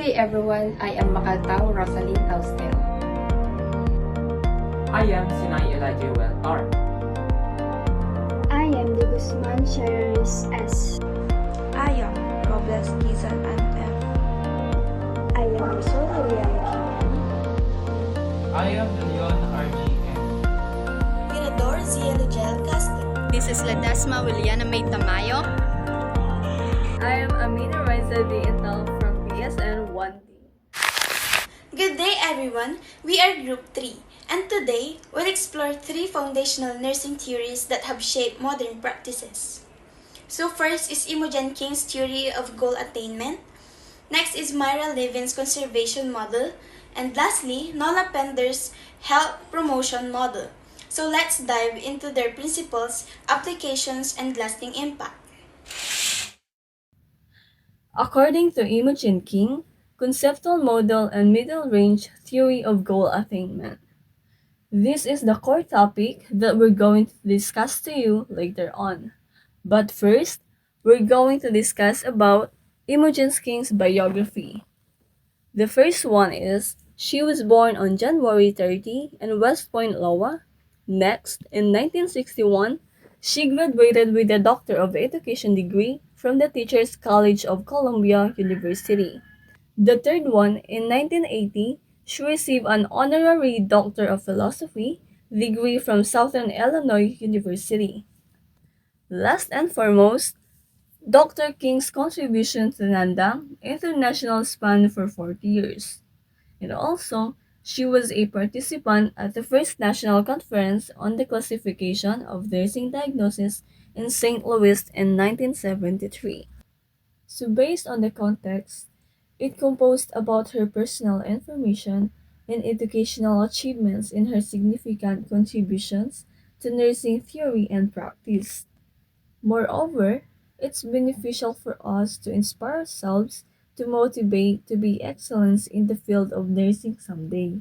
day everyone, I am Macaltao Rosaline Austero. I am Sinai Elijah Weltar. I am de Guzman Sheriris S. I am Robles Gizan F. I am Rizal Reality. I am Leon RGM. Mirador Zielugel Castro. This is Ledesma Williana May Tamayo. I am Amina Riza D. Intel from PSN 1D. Good day everyone, we are Group 3 and today we'll explore 3 foundational nursing theories that have shaped modern practices. So first is Imogen King's theory of goal attainment, next is Myra Levine's conservation model, and lastly, Nola Pender's health promotion model. So let's dive into their principles, applications, and lasting impact. According to Imogen King, conceptual model and middle range theory of goal attainment. This is the core topic that we're going to discuss to you later on. But first, we're going to discuss about Imogen King's biography. The first one is, she was born on January 30 in West Point, Iowa. Next, in 1961, she graduated with a Doctor of Education degree from the Teachers College of Columbia University. The third one, in 1980, she received an honorary Doctor of Philosophy degree from Southern Illinois University. Last and foremost, Dr. King's contribution to Nandang International span for 40 years. And also, she was a participant at the first National Conference on the Classification of Nursing Diagnosis in St. Louis in 1973. So based on the context, it composed about her personal information and educational achievements in her significant contributions to nursing theory and practice. Moreover, it's beneficial for us to inspire ourselves to motivate to be excellence in the field of nursing someday.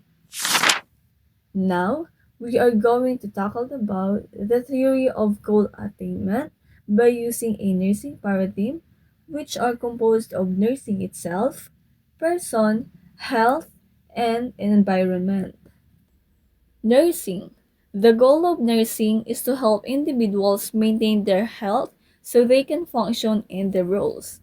Now, we are going to tackle about the theory of goal attainment by using a nursing paradigm, which are composed of nursing itself, person, health, and environment. Nursing. The goal of nursing is to help individuals maintain their health so they can function in their roles.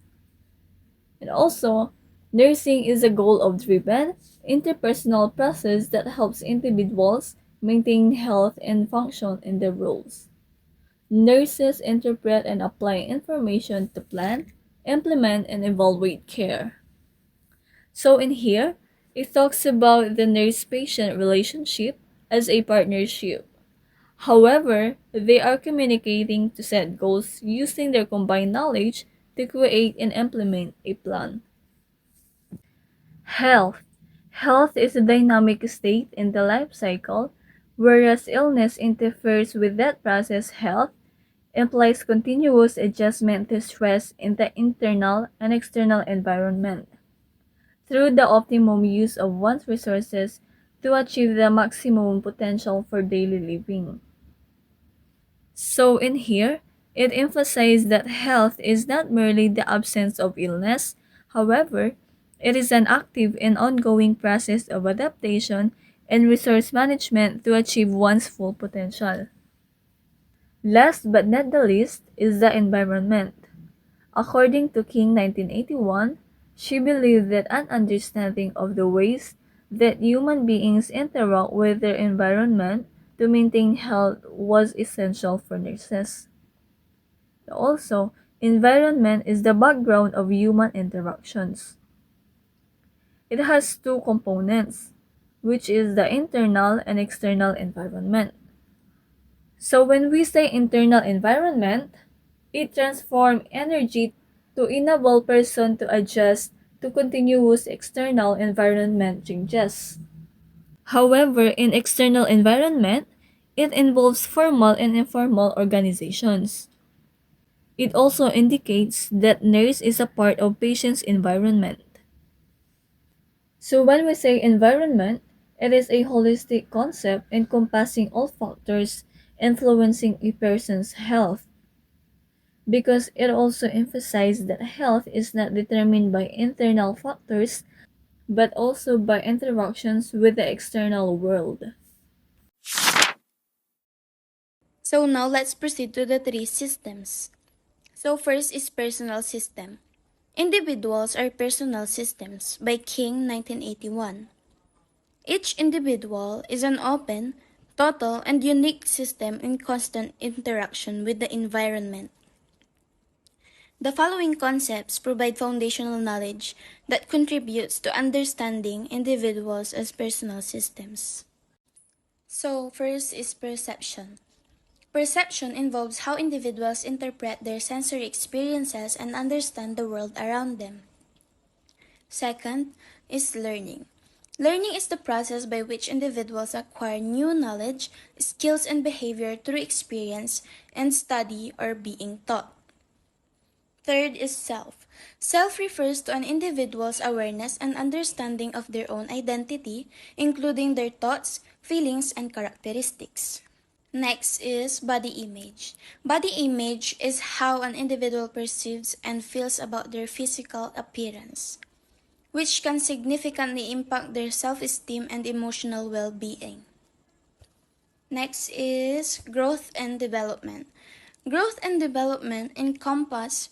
And also, nursing is a goal of driven, interpersonal process that helps individuals maintain health and function in their roles. Nurses interpret and apply information to plan, implement, and evaluate care. So in here, it talks about the nurse-patient relationship as a partnership. However, they are communicating to set goals using their combined knowledge to create and implement a plan. Health. Health is a dynamic state in the life cycle, whereas illness interferes with that process. Health implies continuous adjustment to stress in the internal and external environment through the optimum use of one's resources to achieve the maximum potential for daily living. So in here, it emphasized that health is not merely the absence of illness. However, it is an active and ongoing process of adaptation and resource management to achieve one's full potential. Last but not the least is the environment. According to King 1981, she believed that an understanding of the ways that human beings interact with their environment to maintain health was essential for nurses. Also, environment is the background of human interactions. It has two components, which is the internal and external environment. So when we say internal environment, it transforms energy to enable person to adjust to continuous external environment changes. However, in external environment, it involves formal and informal organizations. It also indicates that nurse is a part of patient's environment. So when we say environment, it is a holistic concept encompassing all factors influencing a person's health, because it also emphasizes that health is not determined by internal factors but also by interactions with the external world. So now let's proceed to the three systems. So first is personal system. Individuals are personal systems by King 1981. Each individual is an open, total, and unique system in constant interaction with the environment. The following concepts provide foundational knowledge that contributes to understanding individuals as personal systems. So, first is perception. Perception involves how individuals interpret their sensory experiences and understand the world around them. Second is learning. Learning is the process by which individuals acquire new knowledge, skills, and behavior through experience and study or being taught. Third is self. Self refers to an individual's awareness and understanding of their own identity, including their thoughts, feelings, and characteristics. Next is body image. Body image is how an individual perceives and feels about their physical appearance, which can significantly impact their self-esteem and emotional well-being. Next is growth and development. Growth and development encompass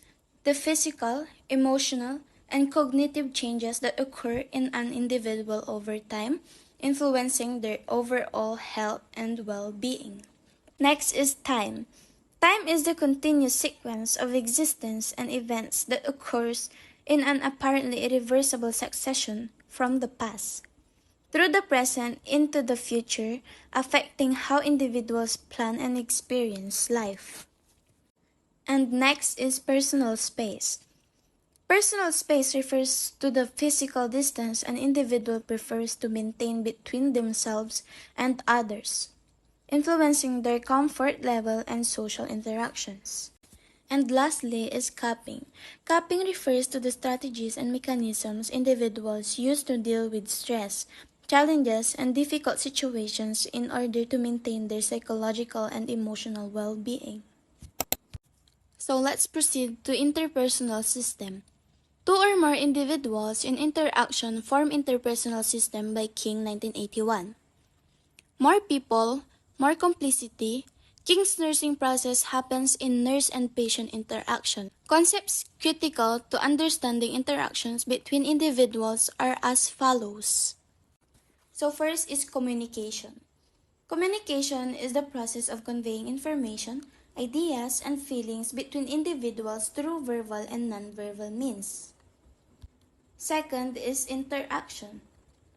the physical, emotional, and cognitive changes that occur in an individual over time, influencing their overall health and well-being. Next is time. Time is the continuous sequence of existence and events that occurs in an apparently irreversible succession from the past through the present into the future, affecting how individuals plan and experience life. And next is personal space. Personal space refers to the physical distance an individual prefers to maintain between themselves and others, influencing their comfort level and social interactions. And lastly is coping. Coping refers to the strategies and mechanisms individuals use to deal with stress, challenges, and difficult situations in order to maintain their psychological and emotional well-being. So let's proceed to interpersonal system. Two or more individuals in interaction form interpersonal system by King 1981. More people, more complicity. King's nursing process happens in nurse and patient interaction. Concepts critical to understanding interactions between individuals are as follows. So first is communication. Communication is the process of conveying information, ideas, and feelings between individuals through verbal and nonverbal means. Second is interaction.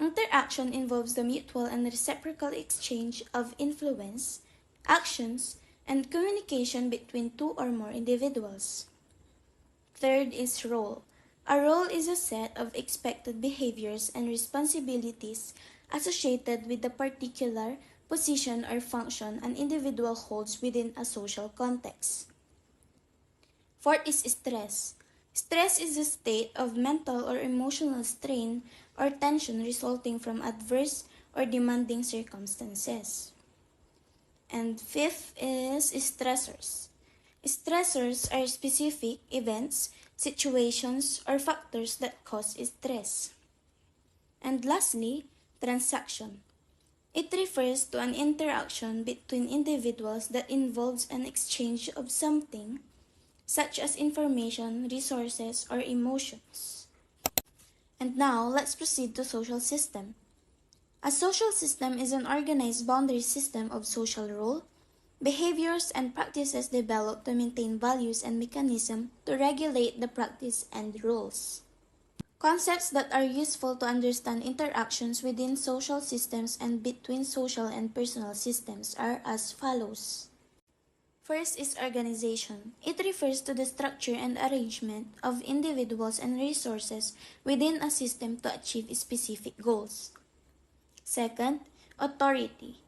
Interaction involves the mutual and reciprocal exchange of influence, actions, and communication between two or more individuals. Third is role. A role is a set of expected behaviors and responsibilities associated with the particular position or function an individual holds within a social context. Fourth is stress. Stress is a state of mental or emotional strain or tension resulting from adverse or demanding circumstances. And fifth is stressors. Stressors are specific events, situations, or factors that cause stress. And lastly, transaction. It refers to an interaction between individuals that involves an exchange of something, such as information, resources, or emotions. And now, let's proceed to social system. A social system is an organized boundary system of social rule, behaviors, and practices developed to maintain values and mechanisms to regulate the practice and rules. Concepts that are useful to understand interactions within social systems and between social and personal systems are as follows. First is organization. It refers to the structure and arrangement of individuals and resources within a system to achieve specific goals. Second, authority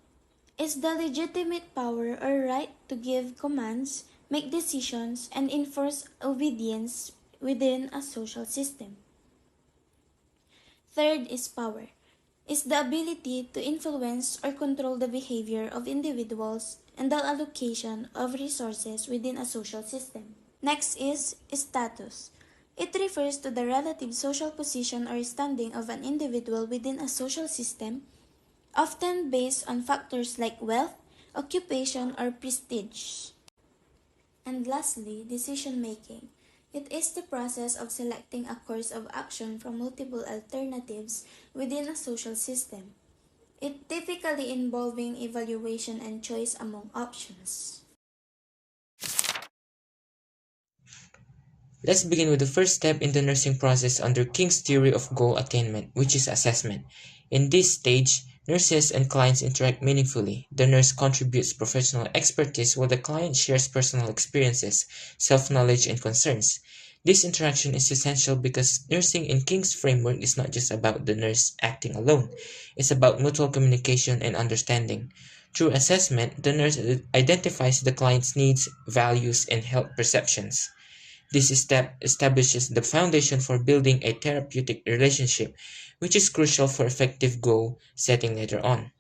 is the legitimate power or right to give commands, make decisions, and enforce obedience within a social system. Third is power is the ability to influence or control the behavior of individuals and the allocation of resources within a social system. Next is status. It refers to the relative social position or standing of an individual within a social system, often based on factors like wealth, occupation, or prestige. And lastly, decision making. It is the process of selecting a course of action from multiple alternatives within a social system. It typically involving evaluation and choice among options. Let's begin with the first step in the nursing process under King's theory of goal attainment, which is assessment. In this stage, nurses and clients interact meaningfully. The nurse contributes professional expertise while the client shares personal experiences, self-knowledge, and concerns. This interaction is essential because nursing in King's framework is not just about the nurse acting alone. It's about mutual communication and understanding. Through assessment, the nurse identifies the client's needs, values, and health perceptions. This step establishes the foundation for building a therapeutic relationship, which is crucial for effective goal setting later on.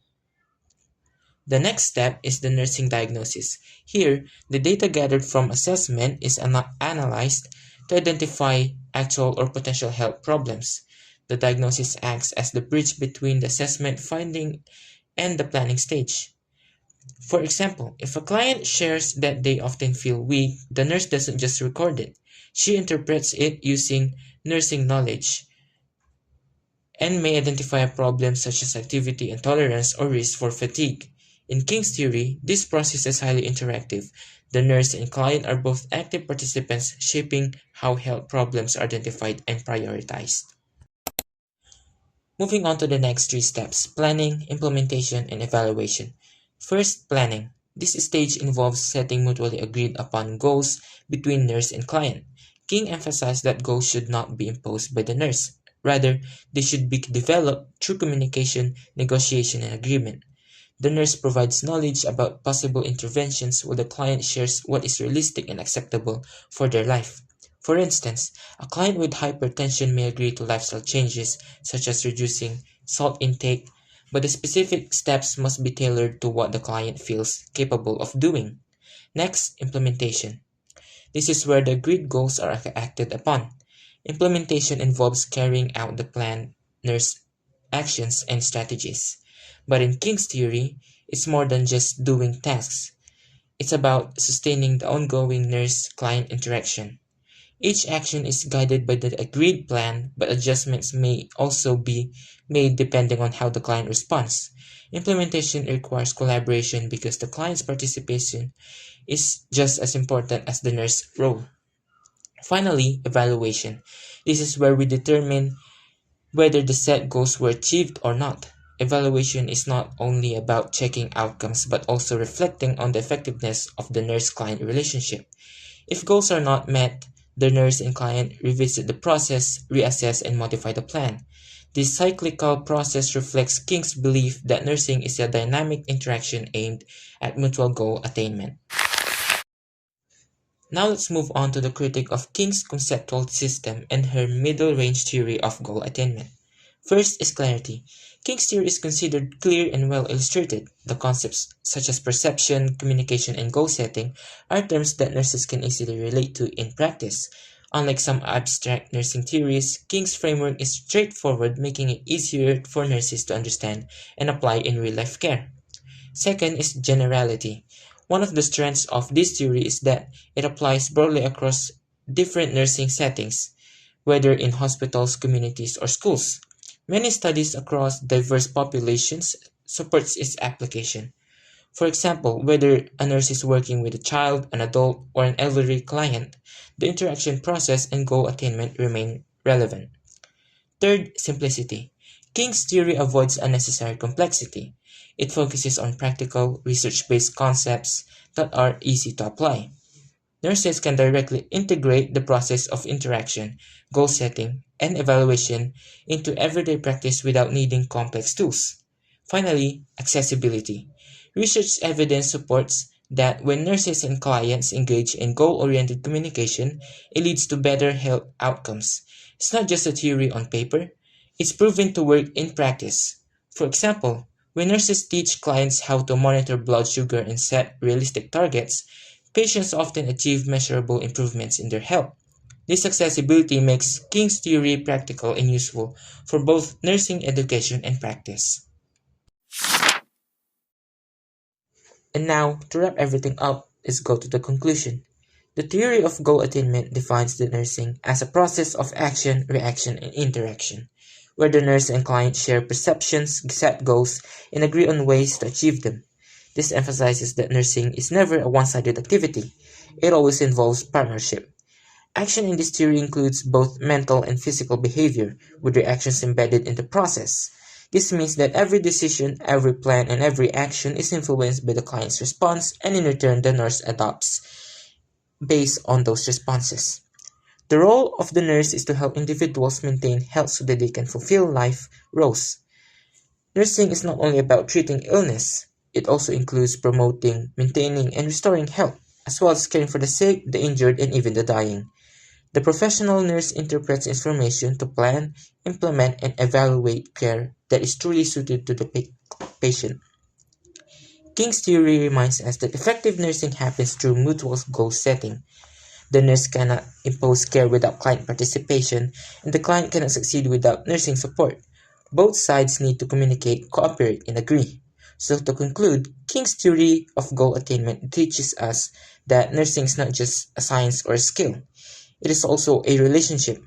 The next step is the nursing diagnosis. Here, the data gathered from assessment is analyzed to identify actual or potential health problems. The diagnosis acts as the bridge between the assessment finding and the planning stage. For example, if a client shares that they often feel weak, the nurse doesn't just record it. She interprets it using nursing knowledge and may identify problems such as activity intolerance or risk for fatigue. In King's theory, this process is highly interactive. The nurse and client are both active participants shaping how health problems are identified and prioritized. Moving on to the next three steps: planning, implementation, and evaluation. First, planning. This stage involves setting mutually agreed upon goals between nurse and client. King emphasized that goals should not be imposed by the nurse. Rather, they should be developed through communication, negotiation, and agreement. The nurse provides knowledge about possible interventions while the client shares what is realistic and acceptable for their life. For instance, a client with hypertension may agree to lifestyle changes such as reducing salt intake, but the specific steps must be tailored to what the client feels capable of doing. Next, implementation. This is where the agreed goals are acted upon. Implementation involves carrying out the plan, nurse actions, and strategies. But in King's theory, it's more than just doing tasks. It's about sustaining the ongoing nurse-client interaction. Each action is guided by the agreed plan, but adjustments may also be made depending on how the client responds. Implementation requires collaboration because the client's participation is just as important as the nurse role. Finally, evaluation. This is where we determine whether the set goals were achieved or not. Evaluation is not only about checking outcomes but also reflecting on the effectiveness of the nurse-client relationship. If goals are not met, the nurse and client revisit the process, reassess, and modify the plan. This cyclical process reflects King's belief that nursing is a dynamic interaction aimed at mutual goal attainment. Now let's move on to the critique of King's conceptual system and her middle range theory of goal attainment. First is clarity. King's theory is considered clear and well illustrated. The concepts such as perception, communication, and goal setting are terms that nurses can easily relate to in practice. Unlike some abstract nursing theories, King's framework is straightforward, making it easier for nurses to understand and apply in real-life care. Second is generality. One of the strengths of this theory is that it applies broadly across different nursing settings, whether in hospitals, communities, or schools. Many studies across diverse populations supports its application. For example, whether a nurse is working with a child, an adult, or an elderly client, the interaction process and goal attainment remain relevant. Third, simplicity. King's theory avoids unnecessary complexity. It focuses on practical, research-based concepts that are easy to apply. Nurses can directly integrate the process of interaction, goal setting, and evaluation into everyday practice without needing complex tools. Finally, accessibility. Research evidence supports that when nurses and clients engage in goal-oriented communication, it leads to better health outcomes. It's not just a theory on paper, it's proven to work in practice. For example, when nurses teach clients how to monitor blood sugar and set realistic targets, patients often achieve measurable improvements in their health. This accessibility makes King's theory practical and useful for both nursing education and practice. And now, to wrap everything up, let's go to the conclusion. The theory of goal attainment defines the nursing as a process of action, reaction, and interaction, where the nurse and client share perceptions, set goals, and agree on ways to achieve them. This emphasizes that nursing is never a one-sided activity. It always involves partnership. Action in this theory includes both mental and physical behavior, with reactions embedded in the process. This means that every decision, every plan, and every action is influenced by the client's response, and in return, the nurse adopts based on those responses. The role of the nurse is to help individuals maintain health so that they can fulfill life roles. Nursing is not only about treating illness, it also includes promoting, maintaining, and restoring health, as well as caring for the sick, the injured, and even the dying. The professional nurse interprets information to plan, implement, and evaluate care that is truly suited to the patient. King's theory reminds us that effective nursing happens through mutual goal setting. The nurse cannot impose care without client participation, and the client cannot succeed without nursing support. Both sides need to communicate, cooperate, and agree. So to conclude, King's theory of goal attainment teaches us that nursing is not just a science or a skill. It is also a relationship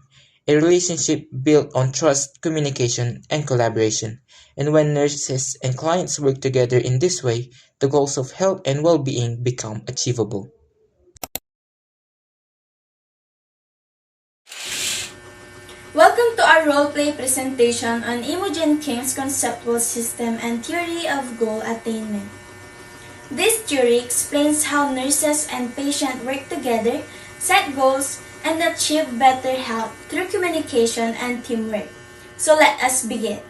built on trust, communication, and collaboration. And when nurses and clients work together in this way, the goals of health and well-being become achievable. Welcome to our role-play presentation on Imogen King's conceptual system and theory of goal attainment. This theory explains how nurses and patients work together, set goals, and achieve better health through communication and teamwork. So let us begin.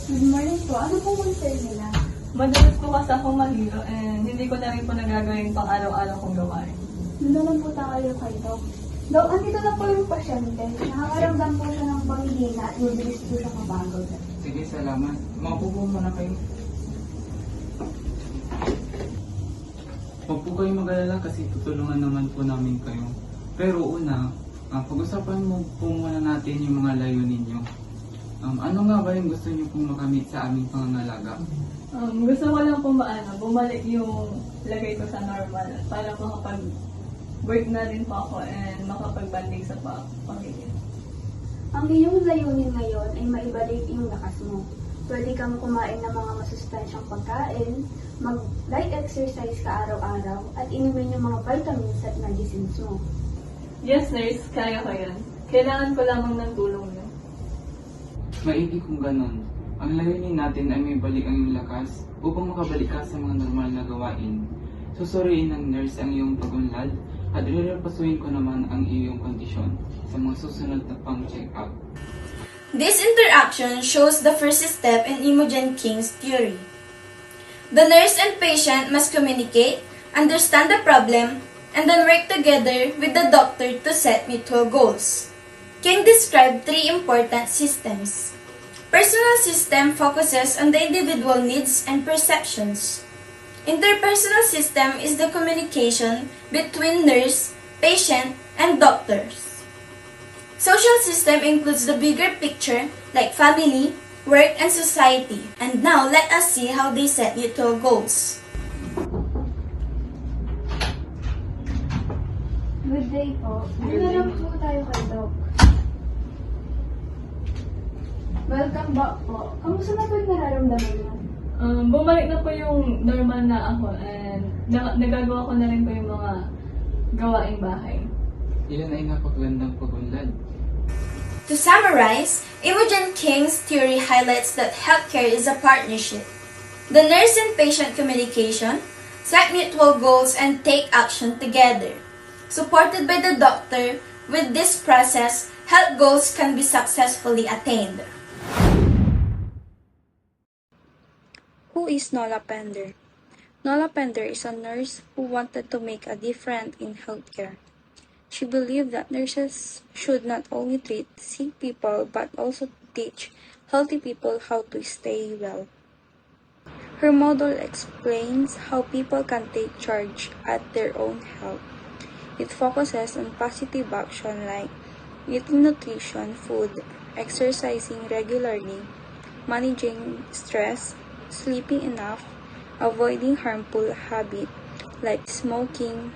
Good morning po. Ano po concern nila? Madalas po kasi ako mahilo and hindi ko na rin po nagagawin pang araw-araw kong gawain. Nandun po tayo kay Doc. Doc, andito na po yung pasyente. Nakakaramdam po siya ng panghihina at mabilis po siya kapagod. Sige, salamat. Maupo po muna kayo. Huwag po kayong mag-alala kasi tutulungan naman po namin kayo. Pero una, pag-usapan mo po muna natin yung mga layunin niyo. Ano nga ba yung gusto niyo pong makamit sa aming pangangalaga? Gusto ko lang po bumalik yung lagay ko sa normal para makapag-work na rin po ako and makapag-banding sa pamilya. Ang iyong layunin ngayon ay maibalik yung lakas mo. Pwede kang kumain ng mga masustansyang pagkain, mag-light exercise ka araw-araw, at inumin yung mga vitamins at medicines mo. Yes, nurse. Kaya ko yan. Kailangan ko lamang ng tulong niyo. Maigi kung ganun. Ang layunin natin ay may balik ang iyong lakas upang makabalik ka sa mga normal na gawain. Susuriin ng nurse ang iyong pag-unlad at rirepasuin ko naman ang iyong kondisyon sa mga susunod na pang-check-up. This interaction shows the first step in Imogen King's theory. The nurse and patient must communicate, understand the problem, and then work together with the doctor to set mutual goals. King described three important systems. Personal system focuses on the individual needs and perceptions. Interpersonal system is the communication between nurse, patient, and doctors. Social system includes the bigger picture like family, work, and society. And now, let us see how they set mutual goals. Good day po. Nandun po tayo kay Doc. Welcome back po. Kamusta na po yung nararamdaman mo? Bumalik na po yung normal na ako and nagagawa ko na rin po yung mga gawaing bahay. Iyan ay napakagandang pag-unlad. To summarize, Imogen King's theory highlights that healthcare is a partnership. The nurse and patient communication, set mutual goals, and take action together. Supported by the doctor, with this process, health goals can be successfully attained. Who is Nola Pender? Nola Pender is a nurse who wanted to make a difference in healthcare. She believed that nurses should not only treat sick people but also teach healthy people how to stay well. Her model explains how people can take charge at their own health. It focuses on positive action like eating nutrition, food, exercising regularly, managing stress, sleeping enough, avoiding harmful habits like smoking,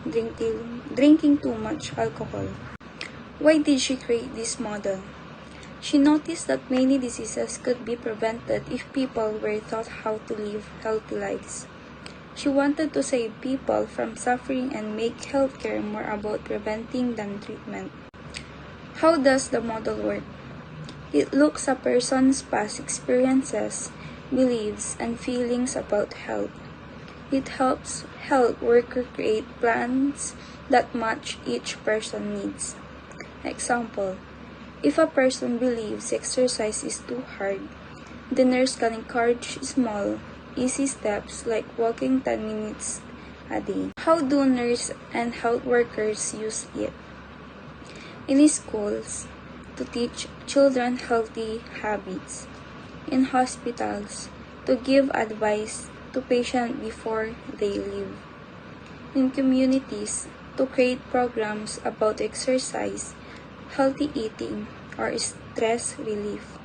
drinking too much alcohol. Why did she create this model? She noticed that many diseases could be prevented if people were taught how to live healthy lives. She wanted to save people from suffering and make healthcare more about preventing than treatment. How does the model work? It looks at a person's past experiences, beliefs, and feelings about health. It helps health workers create plans that match each person's needs. Example, if a person believes exercise is too hard, the nurse can encourage small, easy steps like walking 10 minutes a day. How do nurses and health workers use it? In schools, to teach children healthy habits. In hospitals, to give advice to patients before they leave. In communities, to create programs about exercise, healthy eating, or stress relief.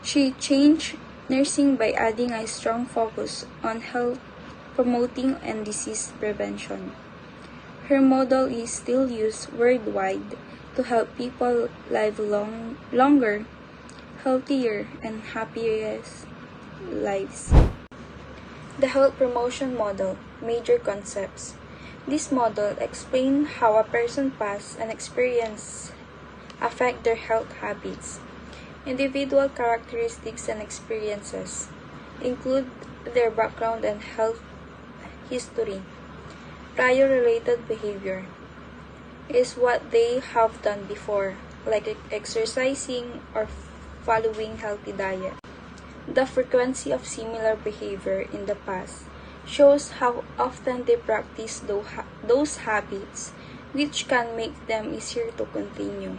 She changed nursing by adding a strong focus on health promoting and disease prevention. Her model is still used worldwide to help people live longer, healthier, and happier lives. The health promotion model, major concepts. This model explains how a person's past and experience affect their health habits. Individual characteristics and experiences include their background and health history. Prior related behavior is what they have done before, like exercising or following healthy diet. The frequency of similar behavior in the past shows how often they practice those habits, which can make them easier to continue.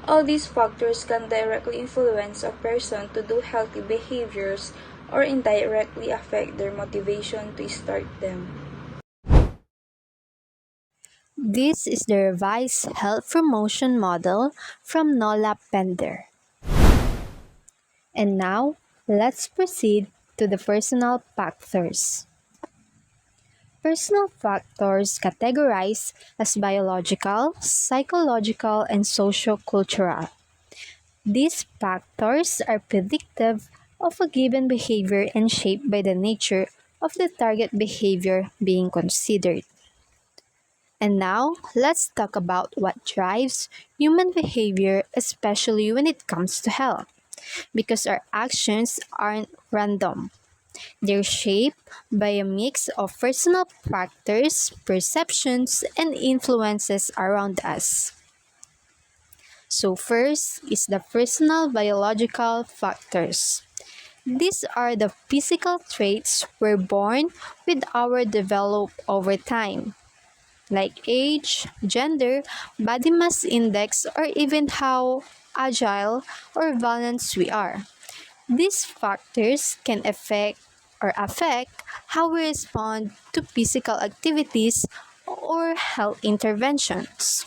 All these factors can directly influence a person to do healthy behaviors or indirectly affect their motivation to start them. This is the revised health promotion model from Nola Pender. And now, let's proceed to the personal factors. Personal factors categorized as biological, psychological, and socio-cultural. These factors are predictive of a given behavior and shaped by the nature of the target behavior being considered. And now, let's talk about what drives human behavior, especially when it comes to health. Because our actions aren't random. They're shaped by a mix of personal factors, perceptions, and influences around us. So first is the personal biological factors. These are the physical traits we're born with or develop over time, like age, gender, body mass index, or even how agile or balanced we are. These factors can affect how we respond to physical activities or health interventions.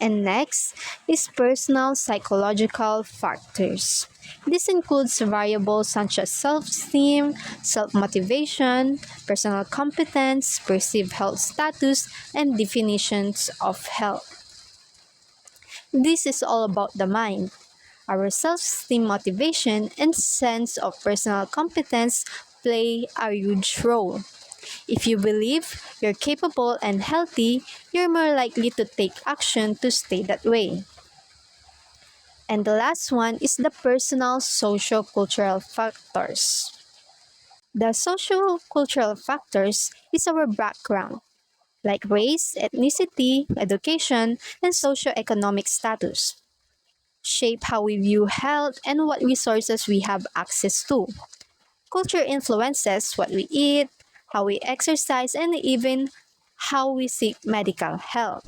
And next is personal psychological factors. This includes variables such as self-esteem, self-motivation, personal competence, perceived health status, and definitions of health. This is all about the mind. Our self-esteem, motivation, and sense of personal competence play a huge role. If you believe you're capable and healthy, you're more likely to take action to stay that way. And the last one is the personal socio-cultural factors. The socio-cultural factors is our background, like race, ethnicity, education, and socio-economic status. Shape how we view health and what resources we have access to. Culture influences what we eat, how we exercise, and even how we seek medical help.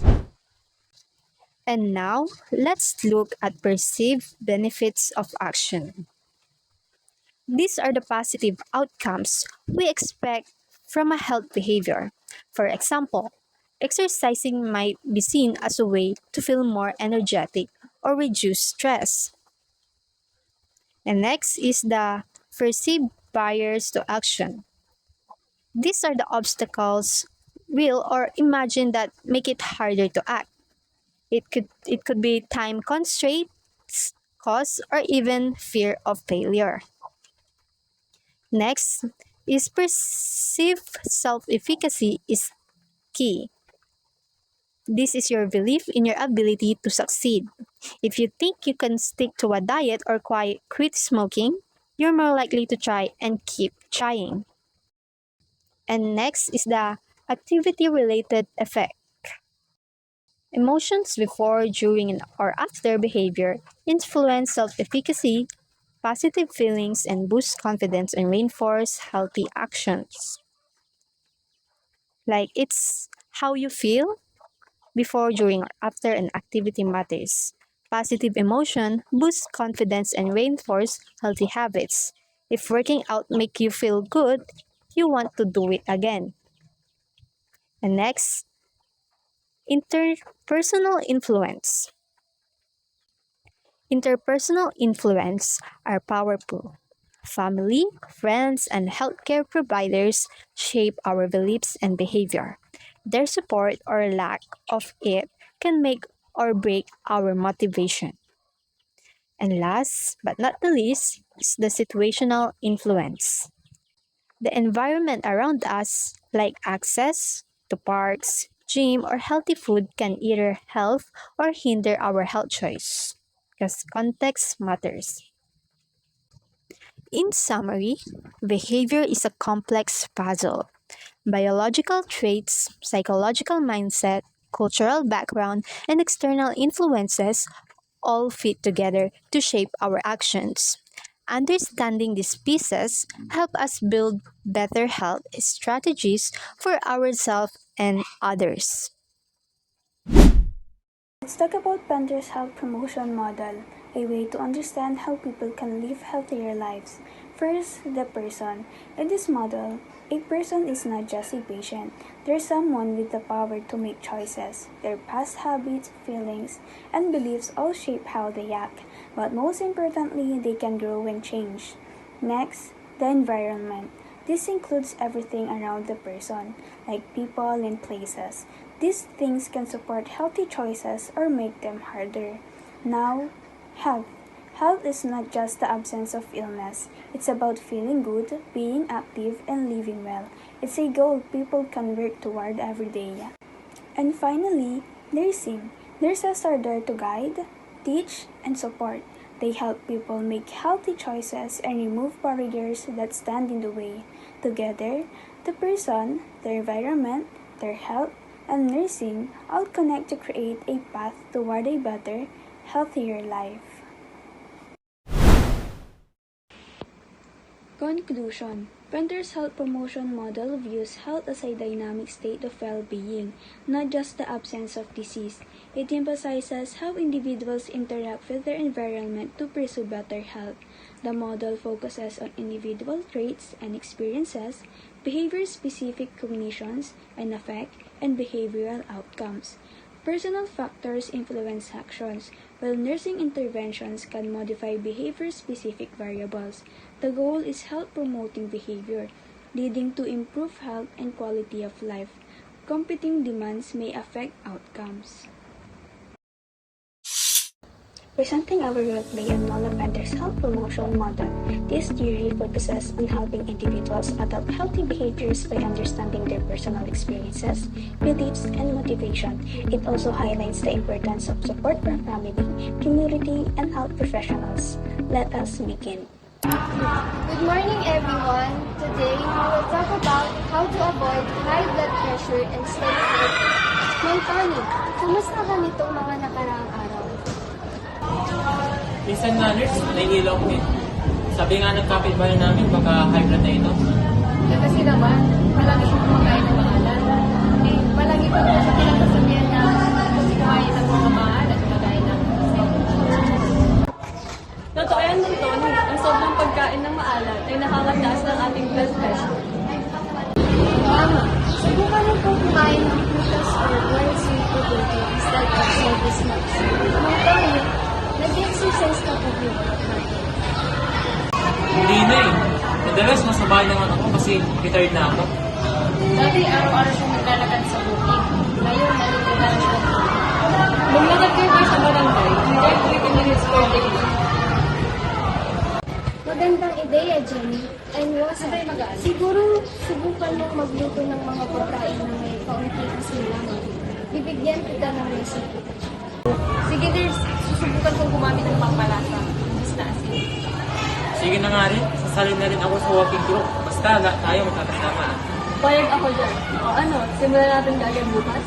And now, let's look at perceived benefits of action. These are the positive outcomes we expect from a health behavior. For example, exercising might be seen as a way to feel more energetic or reduce stress. And next is the perceived barriers to action. These are the obstacles, real or imagined, that make it harder to act. It could be time constraints, cost, or even fear of failure. Next is perceived self-efficacy is key. This is your belief in your ability to succeed. If you think you can stick to a diet or quit smoking, you're more likely to try and keep trying. And next is the activity-related effect. Emotions before, during, or after behavior influence self-efficacy, positive feelings, and boost confidence and reinforce healthy actions. Like it's how you feel before, during, or after an activity matters. Positive emotion boosts confidence and reinforce healthy habits. If working out make you feel good, you want to do it again. And next, interpersonal influence. Interpersonal influence are powerful. Family, friends, and healthcare providers shape our beliefs and behavior. Their support or lack of it can make or break our motivation. And last but not the least is the situational influence. The environment around us, like access to parks, gym, or healthy food, can either help or hinder our health choice, because context matters. In summary, behavior is a complex puzzle. Biological traits, psychological mindset, cultural background, and external influences all fit together to shape our actions. Understanding these pieces help us build better health strategies for ourselves and others. Let's talk about Pender's health promotion model, a way to understand how people can live healthier lives. First, the person. In this model, a person is not just a patient. They're someone with the power to make choices. Their past habits, feelings, and beliefs all shape how they act, but most importantly, they can grow and change. Next, the environment. This includes everything around the person, like people and places. These things can support healthy choices or make them harder. Now, health. Health is not just the absence of illness. It's about feeling good, being active, and living well. It's a goal people can work toward every day. And finally, nursing. Nurses are there to guide, teach, and support. They help people make healthy choices and remove barriers that stand in the way. Together, the person, their environment, their health, and nursing all connect to create a path toward a better, healthier life. Conclusion. Pender's health promotion model views health as a dynamic state of well-being, not just the absence of disease. It emphasizes how individuals interact with their environment to pursue better health. The model focuses on individual traits and experiences, behavior-specific cognitions and affect, and behavioral outcomes. Personal factors influence actions, while nursing interventions can modify behavior-specific variables. The goal is health-promoting behavior, leading to improved health and quality of life. Competing demands may affect outcomes. Presenting our roleplay on Nola Pender's health promotion model, this theory focuses on helping individuals adopt healthy behaviors by understanding their personal experiences, beliefs, and motivation. It also highlights the importance of support from family, community, and health professionals. Let us begin. Good morning, everyone. Today, we will talk about how to avoid high blood pressure and stay healthy. Ma'am Tony, kumusta ka nitong mga nakaraang araw? Minsan nga, nurse, nahihilo ko eh. Sabi nga ng kapitbahay namin, baka high blood na ito. Kasi naman, palagi siyang kumakain ng maalat. Palagi pa naman siya pinagsasabihan na kasi kumain ng mga maalat at kumakain ng Totoo yan, Tony. Ang sobrang pagkain ng maalat ay nakakataas ng ating blood pressure. Tama. Subukan mo pong kumain ng prutas or well sweet potato instead of salty snacks. Tony, nag-exercise ka pa din. Hindi na eh. Madalas masabay naman ako kasi retired na ako. Dati araw-araw siyang naglalakad sa bukid. Ngayon, nalilitan siya. Lumalakad kayo sa barangay, hindi 20 minutes per day. Magandang ideya, Jenny. And Rosa, siguro subukan mong magluto ng mga pagkain na may kaunting asin lamang. Bibigyan kita ng recipe. Sige, Ners, susubukan kong gumamit ng pampalasa. Mas na asin. Sige na nga rin, sasali na rin ako sa walking group. Basta tayo magkakasama. Payag ako dyan. O ano, simulan natin agad bukas?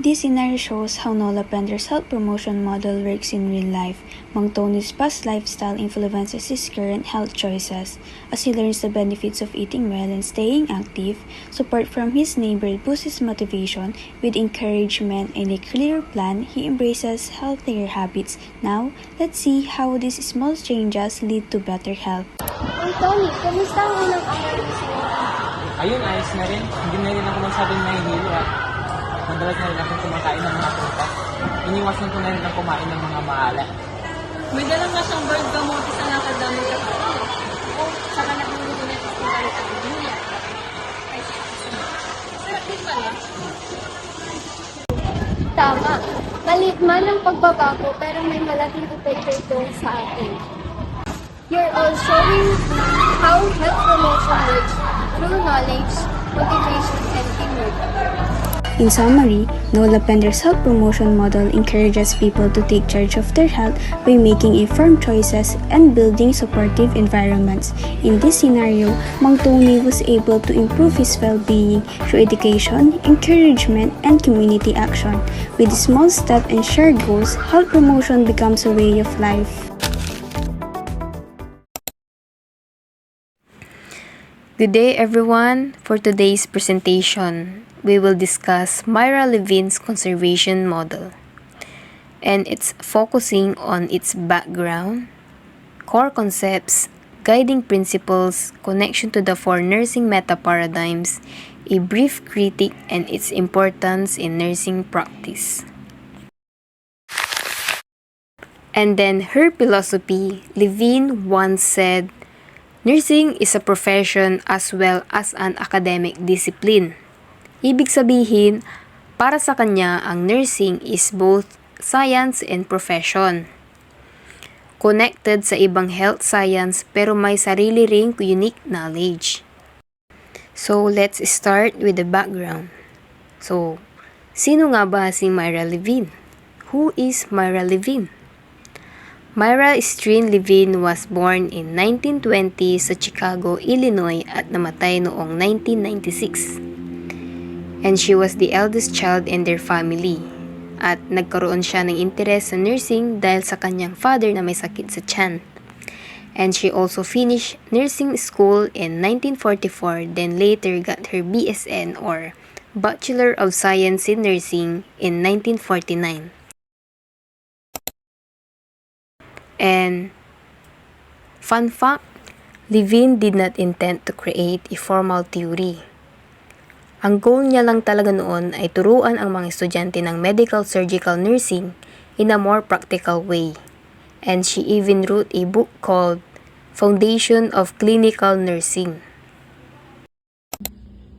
This scenario shows how Nola Pender's health promotion model works in real life. Mang Tony's past lifestyle influences his current health choices. As he learns the benefits of eating well and staying active, support from his neighbor boosts his motivation. With encouragement and a clear plan, he embraces healthier habits. Now, let's see how these small changes lead to better health. Ang Tony, kamusta ang unang araw mo sa work? Ayun, ayos na rin. Hindi na rin ako masyadong nahihilo at madalas na rin akong kumakain ng mga prutas. Iniwasan ko na rin ang kumain ng mga maalat. May dalang nga siyang bird kamote sa lakad namin sa kanya. O, saka nagluluto niya sa kumalit at luya. Ay, sarap din pala. Tama. Maliit man ang pagbabago pero may malaking epekto ito sa atin. You're all showing how health promotion works through knowledge, motivation, and teamwork. In summary, Nola Pender's health promotion model encourages people to take charge of their health by making informed choices and building supportive environments. In this scenario, Mang Tony was able to improve his well-being through education, encouragement, and community action. With small steps and shared goals, health promotion becomes a way of life. Good day everyone. For today's presentation, we will discuss Myra Levine's conservation model. And it's focusing on its background, core concepts, guiding principles, connection to the four nursing meta-paradigms, a brief critique, and its importance in nursing practice. And then her philosophy, Levine once said, nursing is a profession as well as an academic discipline. Ibig sabihin, para sa kanya, ang nursing is both science and profession. Connected sa ibang health science pero may sarili ring unique knowledge. So, let's start with the background. So, sino nga ba si Myra Levine? Who is Myra Levine? Myra Streen Levine was born in 1920 sa Chicago, Illinois at namatay noong 1996. And she was the eldest child in their family. At nagkaroon siya ng interes sa nursing dahil sa kanyang father na may sakit sa tiyan. And she also finished nursing school in 1944, then later got her BSN or Bachelor of Science in Nursing in 1949. And fun fact, Levine did not intend to create a formal theory. Ang goal niya lang talaga noon ay turuan ang mga estudyante ng medical surgical nursing in a more practical way. And she even wrote a book called Foundation of Clinical Nursing.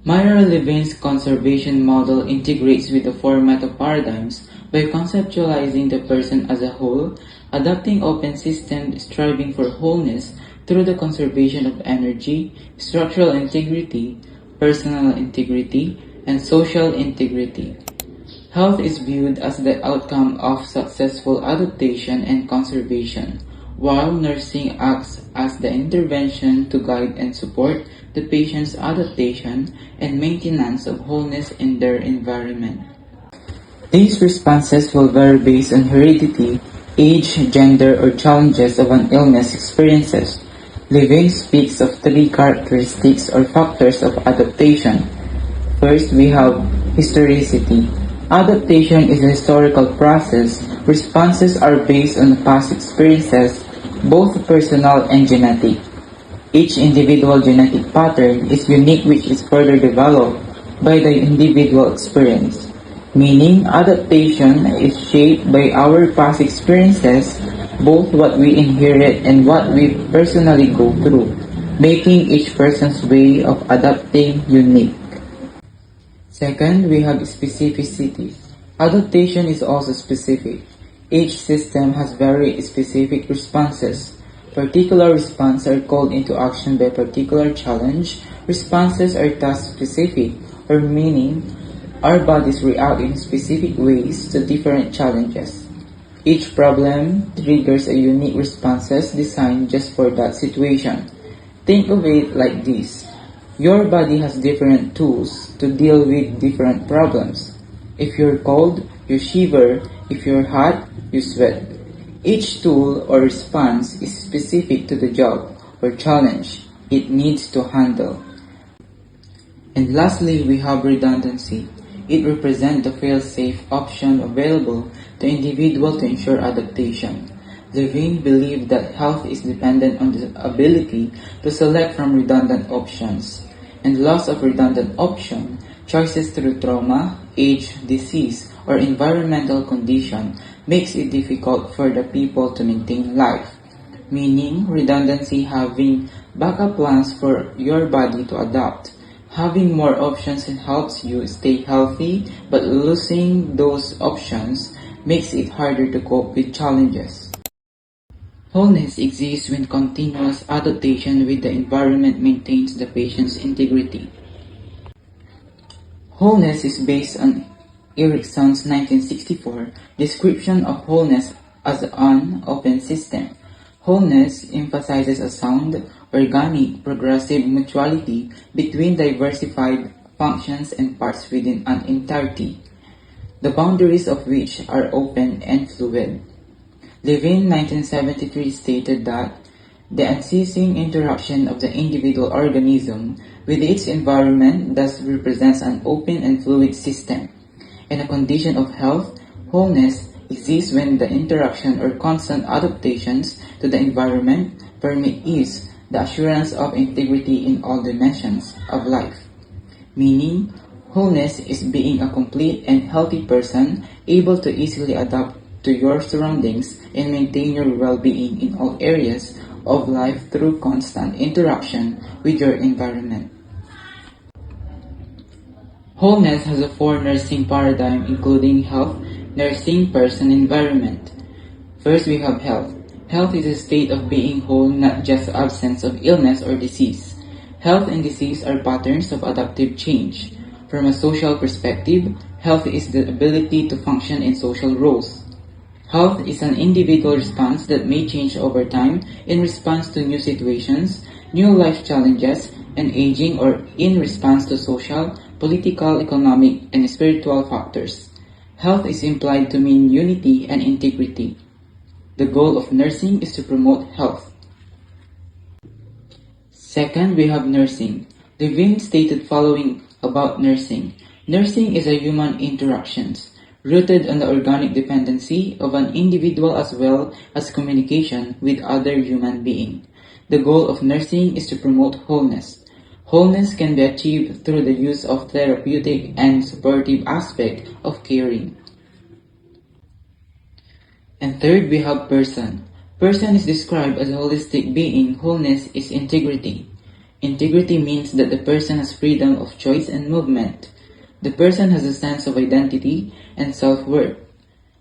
Myra Levine's conservation model integrates with the four meta-paradigms by conceptualizing the person as a whole, adopting open systems, striving for wholeness through the conservation of energy, structural integrity, personal integrity, and social integrity. Health is viewed as the outcome of successful adaptation and conservation, while nursing acts as the intervention to guide and support the patient's adaptation and maintenance of wholeness in their environment. These responses will vary based on heredity, age, gender, or challenges of an illness experiences. Levine speaks of three characteristics or factors of adaptation. First, we have historicity. Adaptation is a historical process. Responses are based on past experiences, both personal and genetic. Each individual genetic pattern is unique, which is further developed by the individual experience, meaning adaptation is shaped by our past experiences, both what we inherit and what we personally go through, making each person's way of adapting unique. Second, we have specificity. Adaptation is also specific. Each system has very specific responses. Particular responses are called into action by particular challenge. Responses are task-specific, or meaning our bodies react in specific ways to different challenges. Each problem triggers a unique responses designed just for that situation. Think of it like this. Your body has different tools to deal with different problems. If you're cold, you shiver. If you're hot, you sweat. Each tool or response is specific to the job or challenge it needs to handle. And lastly, we have redundancy. It represents the fail-safe option available to individual to ensure adaptation. Levine believed that health is dependent on the ability to select from redundant options, and loss of redundant option, choices through trauma, age, disease, or environmental condition makes it difficult for the people to maintain life, meaning redundancy having backup plans for your body to adapt. Having more options helps you stay healthy, but losing those options makes it harder to cope with challenges. Wholeness exists when continuous adaptation with the environment maintains the patient's integrity. Wholeness is based on Erickson's 1964 description of wholeness as an open system. Wholeness emphasizes a sound, organic, progressive mutuality between diversified functions and parts within an entirety, the boundaries of which are open and fluid. Levine 1973 stated that the unceasing interaction of the individual organism with its environment thus represents an open and fluid system. In a condition of health, wholeness exists when the interaction or constant adaptations to the environment permit ease, the assurance of integrity in all dimensions of life. Meaning, wholeness is being a complete and healthy person, able to easily adapt to your surroundings and maintain your well-being in all areas of life through constant interaction with your environment. Wholeness has a four nursing paradigm including health, nursing, person, environment. First, we have health. Health is a state of being whole, not just the absence of illness or disease. Health and disease are patterns of adaptive change. From a social perspective, health is the ability to function in social roles. Health is an individual response that may change over time in response to new situations, new life challenges, and aging, or in response to social, political, economic, and spiritual factors. Health is implied to mean unity and integrity. The goal of nursing is to promote health. Second, we have nursing. Levine stated following about nursing. Nursing is a human interactions, rooted on the organic dependency of an individual as well as communication with other human beings. The goal of nursing is to promote wholeness. Wholeness can be achieved through the use of therapeutic and supportive aspect of caring. And third, we have person. Person is described as a holistic being. Wholeness is integrity. Integrity means that the person has freedom of choice and movement. The person has a sense of identity and self-worth.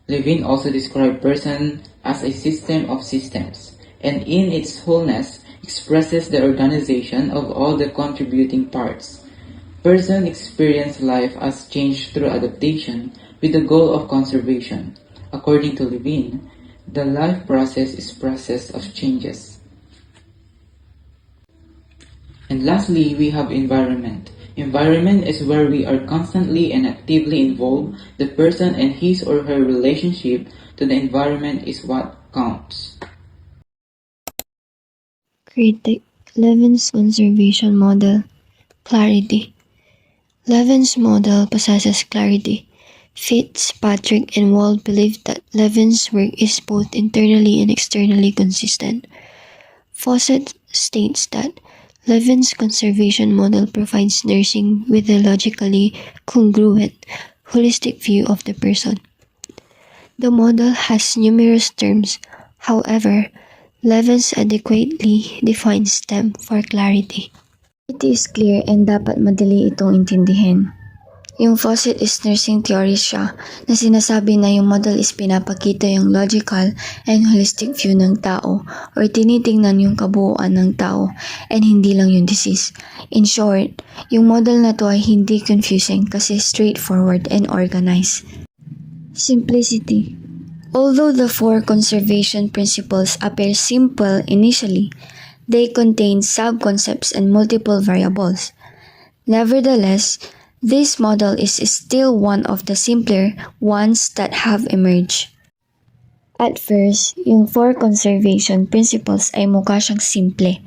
Levine also described person as a system of systems, and in its wholeness expresses the organization of all the contributing parts. Person experience life as change through adaptation with the goal of conservation. According to Levine, the life process is process of changes. And lastly, we have environment. Environment is where we are constantly and actively involved. The person and his or her relationship to the environment is what counts. Critic Levin's conservation model. Clarity. Levin's model possesses clarity. Fitzpatrick and Wall believe that Levin's work is both internally and externally consistent. Fawcett states that Levine's conservation model provides nursing with a logically congruent, holistic view of the person. The model has numerous terms, however, Levine's adequately defines them for clarity. It is clear and dapat madali itong intindihin. Yung Fawcett is nursing theory siya na sinasabi na yung model is pinapakita yung logical and holistic view ng tao or tinitingnan yung kabuuan ng tao and hindi lang yung disease. In short, yung model na to ay hindi confusing kasi straightforward and organized. Simplicity. Although the 4 conservation principles appear simple initially, they contain sub-concepts and multiple variables. Nevertheless, this model is still one of the simpler ones that have emerged. At first, yung 4 conservation principles ay mukha siyang simple,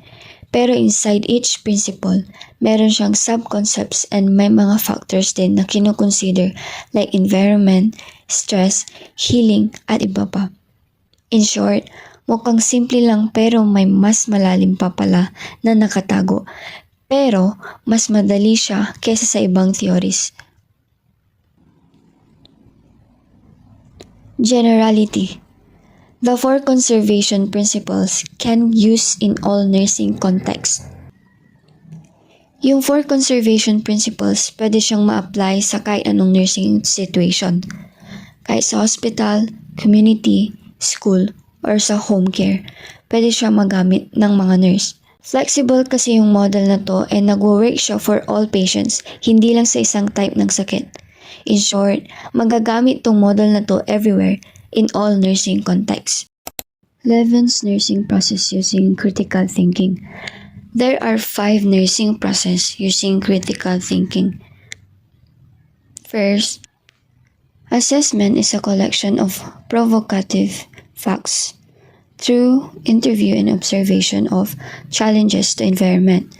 pero inside each principle, meron siyang sub-concepts and may mga factors din na kinoconsider like environment, stress, healing, at iba pa. In short, mukhang simple lang pero may mas malalim pa pala na nakatago. Pero, mas madali siya kesa sa ibang theories. Generality. The 4 conservation principles can use in all nursing contexts. Yung 4 conservation principles pwede siyang ma-apply sa kahit anong nursing situation. Kahit sa hospital, community, school, or sa home care, pwede siya magamit ng mga nurse. Flexible kasi yung model na to and nag-work siya for all patients, hindi lang sa isang type ng sakit. In short, magagamit tong model na to everywhere in all nursing contexts. Levine's nursing process using critical thinking. There are 5 nursing process using critical thinking. First, assessment is a collection of provocative facts through interview and observation of challenges to environment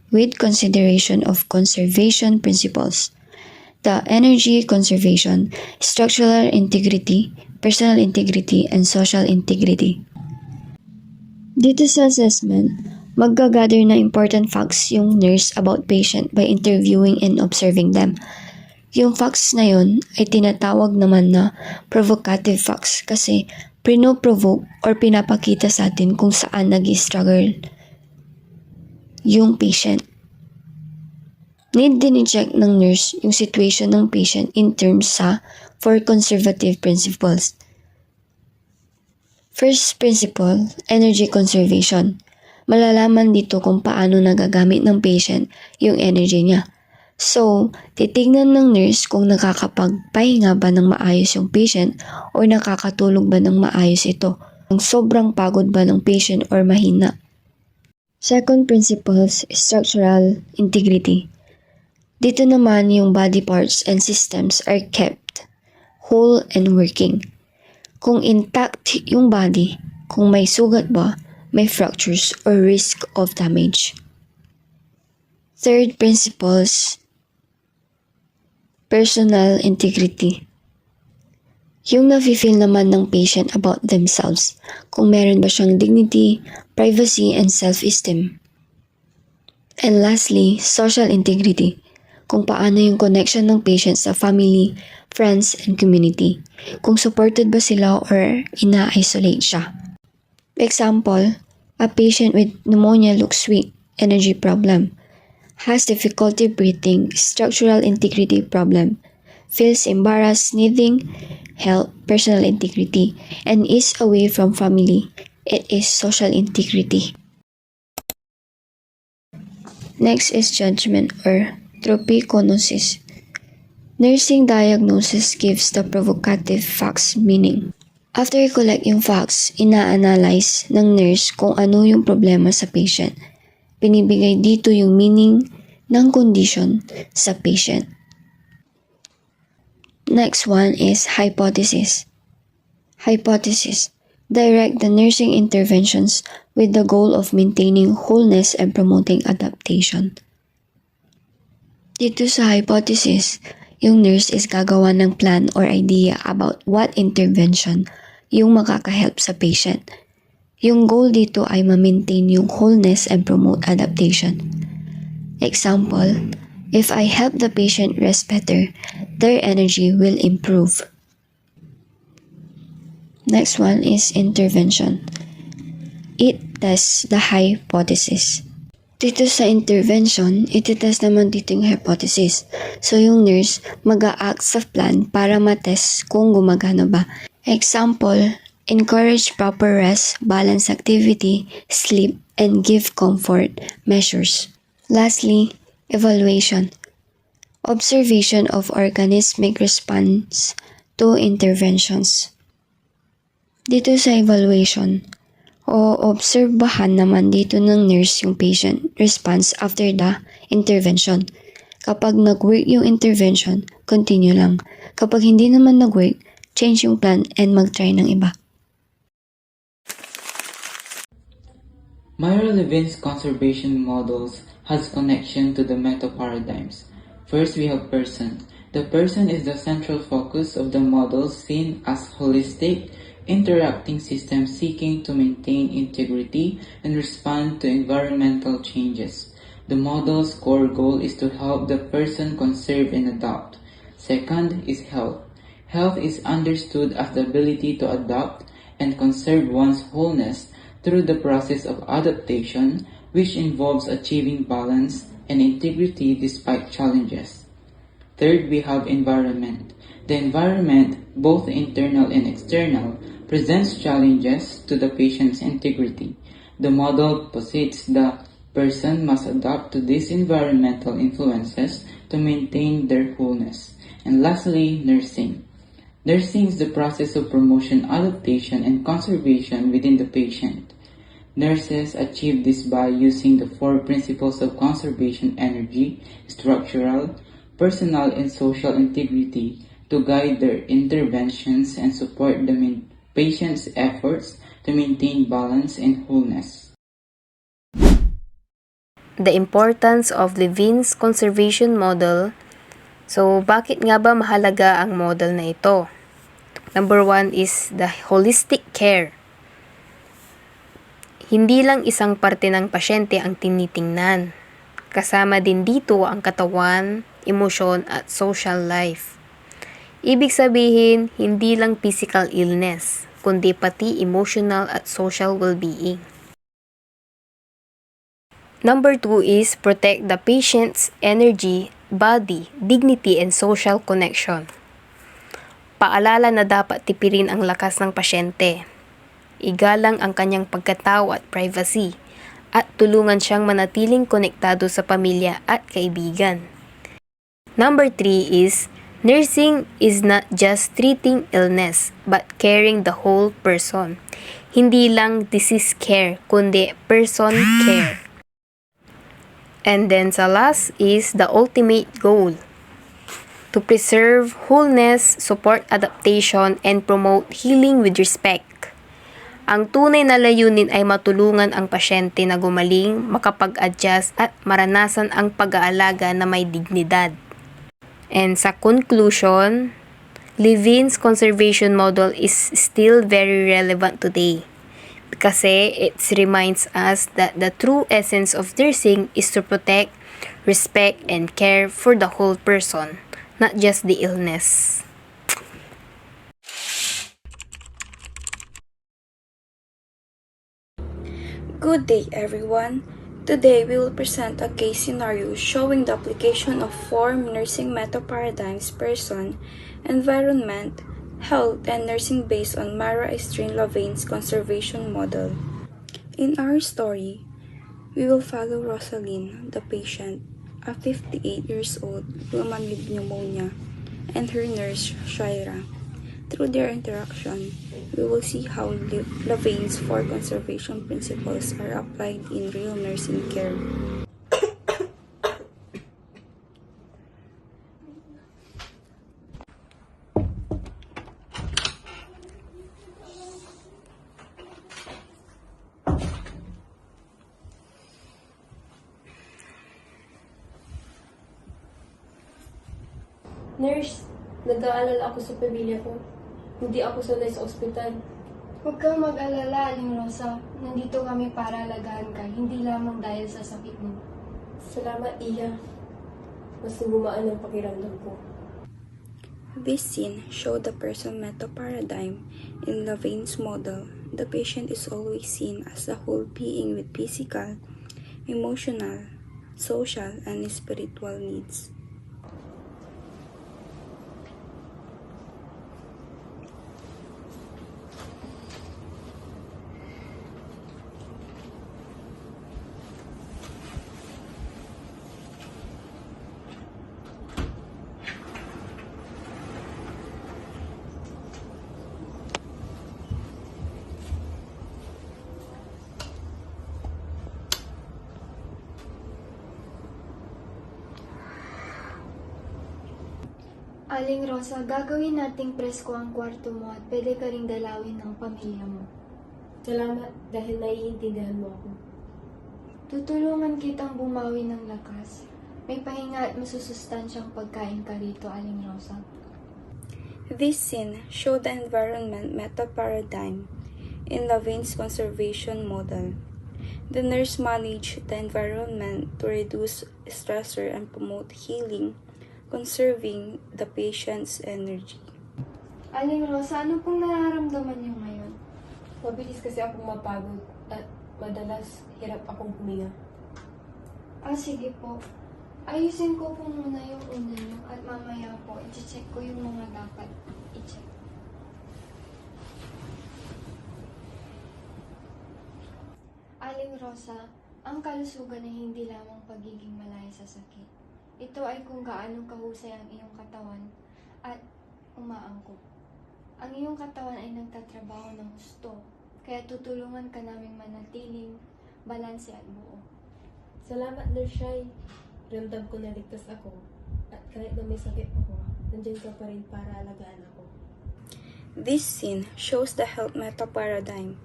with consideration of conservation principles. The energy conservation, structural integrity, personal integrity, and social integrity. Dito sa assessment, maggagather na important facts yung nurse about patient by interviewing and observing them. Yung facts na yun ay tinatawag naman na provocative facts kasi pino-provoke or pinapakita sa atin kung saan nag-struggle yung patient. Need din i-check ng nurse yung situation ng patient in terms sa 4 conservative principles. First principle, energy conservation. Malalaman dito kung paano nagagamit ng patient yung energy niya. So, titignan ng nurse kung nakakapagpahinga ba ng maayos yung patient o nakakatulog ba ng maayos ito. Kung sobrang pagod ba ng patient or mahina. Second principle is structural integrity. Dito naman yung body parts and systems are kept whole and working. Kung intact yung body, kung may sugat ba, may fractures or risk of damage. Third principles, personal integrity. Yung nafe-feel naman ng patient about themselves, kung meron ba siyang dignity, privacy, and self-esteem. And lastly, social integrity. Kung paano yung connection ng patient sa family, friends, and community. Kung supported ba sila or ina-isolate siya. Example, a patient with pneumonia looks weak, energy problem, has difficulty breathing, structural integrity problem, feels embarrassed, needing help, personal integrity, and is away from family. It is social integrity. Next is judgment or tropiconosis. Nursing diagnosis gives the provocative facts meaning. After i-collect yung facts, ina-analyze ng nurse kung ano yung problema sa patient. Pinibigay dito yung meaning ng condition sa patient. Next one is hypothesis. Hypothesis. Direct the nursing interventions with the goal of maintaining wholeness and promoting adaptation. Dito sa hypothesis, yung nurse is gagawa ng plan or idea about what intervention yung makakahelp sa patient. Yung goal dito ay ma-maintain yung wholeness and promote adaptation. Example, if I help the patient rest better, their energy will improve. Next one is intervention. It tests the hypothesis. Dito sa intervention, iti-test naman dito yung hypothesis. So yung nurse mag-a-act sa plan para ma-test kung gumagana ba. Example, encourage proper rest, balance activity, sleep, and give comfort measures. Lastly, evaluation. Observation of organismic response to interventions. Dito sa evaluation, obserbahan naman dito ng nurse yung patient response after the intervention. Kapag nag-work yung intervention, continue lang. Kapag hindi naman nag-work, change yung plan and mag-try ng iba. Myra Levine's conservation models has connection to the meta-paradigms. First, we have person. The person is the central focus of the models seen as holistic, interacting systems seeking to maintain integrity and respond to environmental changes. The model's core goal is to help the person conserve and adapt. Second is health. Health is understood as the ability to adapt and conserve one's wholeness through the process of adaptation, which involves achieving balance and integrity despite challenges. Third, we have environment. The environment, both internal and external, presents challenges to the patient's integrity. The model posits the person must adapt to these environmental influences to maintain their wholeness. And lastly, nursing. Nursing is the process of promotion, adaptation, and conservation within the patient. Nurses achieve this by using the 4 principles of conservation: energy, structural, personal, and social integrity to guide their interventions and support the patient's efforts to maintain balance and wholeness. The importance of Levine's conservation model. So, bakit nga ba mahalaga ang model na ito? Number 1 is the holistic care. Hindi lang isang parte ng pasyente ang tinitingnan. Kasama din dito ang katawan, emosyon at social life. Ibig sabihin, hindi lang physical illness, kundi pati emotional at social well-being. Number 2 is protect the patient's energy, body, dignity, and social connection. Paalala na dapat tipirin ang lakas ng pasyente. Igalang ang kanyang pagkatao at privacy, at tulungan siyang manatiling konektado sa pamilya at kaibigan. Number 3 is nursing is not just treating illness, but caring the whole person. Hindi lang disease care, kundi person care. And then sa last is the ultimate goal. To preserve wholeness, support adaptation, and promote healing with respect. Ang tunay na layunin ay matulungan ang pasyente na gumaling, makapag-adjust at maranasan ang pag-aalaga na may dignidad. And sa conclusion, Levine's conservation model is still very relevant today kasi it reminds us that the true essence of nursing is to protect, respect, and care for the whole person, not just the illness. Good day, everyone. Today, we will present a case scenario showing the application of 4 nursing meta-paradigms: person, environment, health, and nursing based on Myra Levine's conservation model. In our story, we will follow Rosaline, the patient, a 58 years old woman with pneumonia, and her nurse, Shaira. Through their interaction, we will see how Levine's 4 conservation principles are applied in real nursing care. Nurse, nag-aalala ako sa pamilya ko. Hindi ako sanay sa ospital. Huwag kang mag-alala, Aling Rosa. Nandito kami para alagaan ka, hindi lamang dahil sa sakit mo. Salamat, Iya. Mas gumaan ang pakiramdam ko. This scene showed the person meta paradigm in Levine's model. The patient is always seen as a whole being with physical, emotional, social, and spiritual needs. Aling Rosa, gagawin nating presko ang kwarto mo at pwede ka ring dalawin ng pamilya mo. Salamat dahil naiintindihan mo ako. Tutulungan kitang bumawi ng lakas. May pahinga at masusustansyang pagkain ka rito, Aling Rosa. This scene showed the environment meta paradigm in Levine's conservation model. The nurse managed the environment to reduce stressor and promote healing, conserving the patient's energy. Aling Rosa, ano pong nararamdaman niyo ngayon? Mabilis kasi akong mapagod at madalas hirap akong huminga. Sige po. Ayusin ko po muna yung una niyo at mamaya po, i-check ko yung mga dapat i-check. Aling Rosa, ang kalusugan ay hindi lamang pagiging malaya sa sakit. Ito ay kung gaano kahusay ang iyong katawan at umaangkop. Ang iyong katawan ay nagtatrabaho ng husto, kaya tutulungan ka naming manatiling balanse at buo. Salamat, Nurse Shai. Ramdam ko na ligtas ako. At kahit na may sakit ako, nandiyan ka pa rin para alagaan ako. This scene shows the health meta paradigm.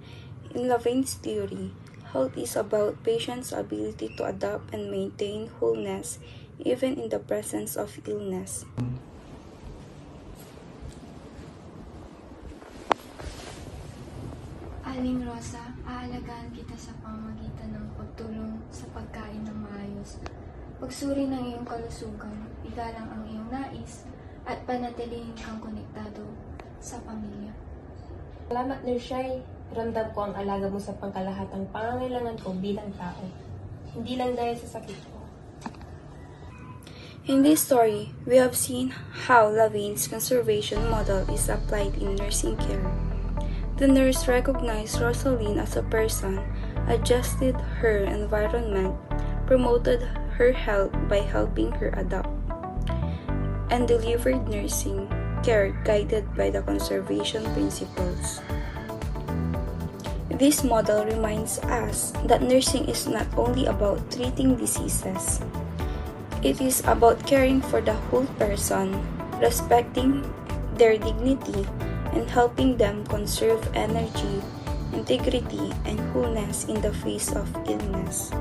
In Levine's theory, health is about patient's ability to adapt and maintain wholeness even in the presence of illness. Aling Rosa, aalagaan kita sa pamamagitan ng pagtulong sa pagkain ng maayos, pagsuri ng iyong kalusugan, igalang ang iyong nais, at panatilihin kang konektado sa pamilya. Salamat, Nurse Shai. Ramdam ko ang alaga mo sa pangkalahatang pangangailangan ko bilang tao. Hindi lang dahil sa sakit ko. In this story, we have seen how Levine's conservation model is applied in nursing care. The nurse recognized Rosaline as a person, adjusted her environment, promoted her health by helping her adapt, and delivered nursing care guided by the conservation principles. This model reminds us that nursing is not only about treating diseases. It is about caring for the whole person, respecting their dignity, and helping them conserve energy, integrity, and wholeness in the face of illness.